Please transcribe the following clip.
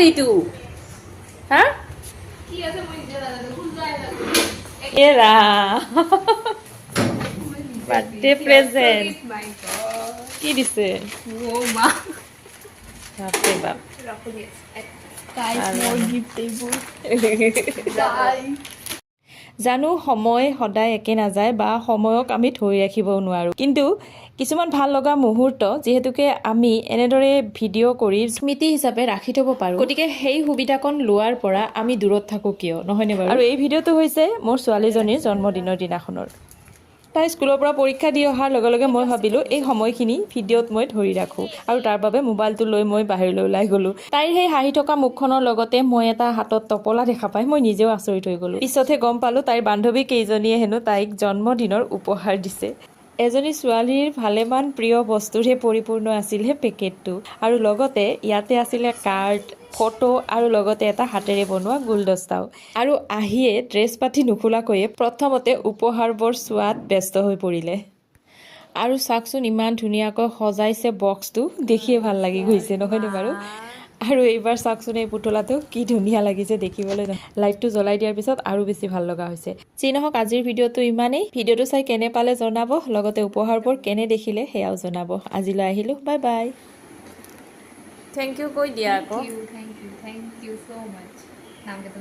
আছে এইটো হা কি আছে মই নিজে নাজানো কোন যায় না এৰা বাৰ্থডে প্ৰেজেন্ট মাই গড কি দিছে ও মা বাপৰে বাপ ৰাখো দিয়া গাইস মোৰ গিফ্ট এইবোৰ জানো সময় সদায় একে নাযায় বা সময়ক আমি ধৰি ৰাখিবও নোৱাৰোঁ কিন্তু কিছুমান ভাল লগা মুহূৰ্ত যিহেতুকে আমি এনেদৰে ভিডিঅ' কৰি স্মৃতি হিচাপে ৰাখি থ'ব পাৰোঁ গতিকে সেই সুবিধাকণ লোৱাৰ পৰা আমি দূৰত থাকোঁ কিয় নহয়নে বাৰু আৰু এই ভিডিঅ'টো হৈছে মোৰ ছোৱালীজনীৰ জন্মদিনৰ দিনাখনৰ তাই স্কুলৰ পৰা পৰীক্ষা দি অহাৰ লগে লগে মই ভাবিলোঁ এই সময়খিনি ভিডিঅ'ত মই ধৰি ৰাখোঁ আৰু তাৰ বাবে মোবাইলটো লৈ মই বাহিৰলৈ ওলাই গ'লোঁ তাইৰ সেই হাঁহি থকা মুখখনৰ লগতে মই এটা হাতত টপলা দেখা পাই মই নিজেও আচৰিত হৈ গ'লোঁ পিছতহে গম পালোঁ তাইৰ বান্ধৱী কেইজনীয়ে হেনো তাইক জন্মদিনৰ উপহাৰ দিছে এজনী ছোৱালীৰ ভালেমান প্ৰিয় বস্তুৰে পৰিপূৰ্ণ আছিল সেই পেকেটটো আৰু লগতে ইয়াতে আছিলে কাৰ্ড ফটো আৰু লগতে এটা হাতেৰে বনোৱা গুলদস্তাও আৰু আহিয়ে ড্ৰেছ পাতি নুখোলাকৈয়ে প্ৰথমতে উপহাৰবোৰ চোৱাত ব্যস্ত হৈ পৰিলে আৰু চাওকচোন ইমান ধুনীয়াকৈ সজাইছে বক্সটো দেখিয়ে ভাল লাগি গৈছে নহয়নে বাৰু আৰু এইবাৰ চাওকচোন এই পুতলাটো কি ধুনীয়া লাগিছে দেখিবলৈ লাইটটো জ্বলাই দিয়াৰ পিছত আৰু বেছি ভাল লগা হৈছে যি নহওক আজিৰ ভিডিঅ'টো ইমানেই ভিডিঅ'টো চাই কেনে পালে জনাব লগতে উপহাৰবোৰ কেনে দেখিলে সেয়াও জনাব আজিলৈ আহিলোঁ বাই বাই থেংক ইউ কৈ দিয়া আকৌ থ্যাংক ইউ সো মাচ নাম কেটে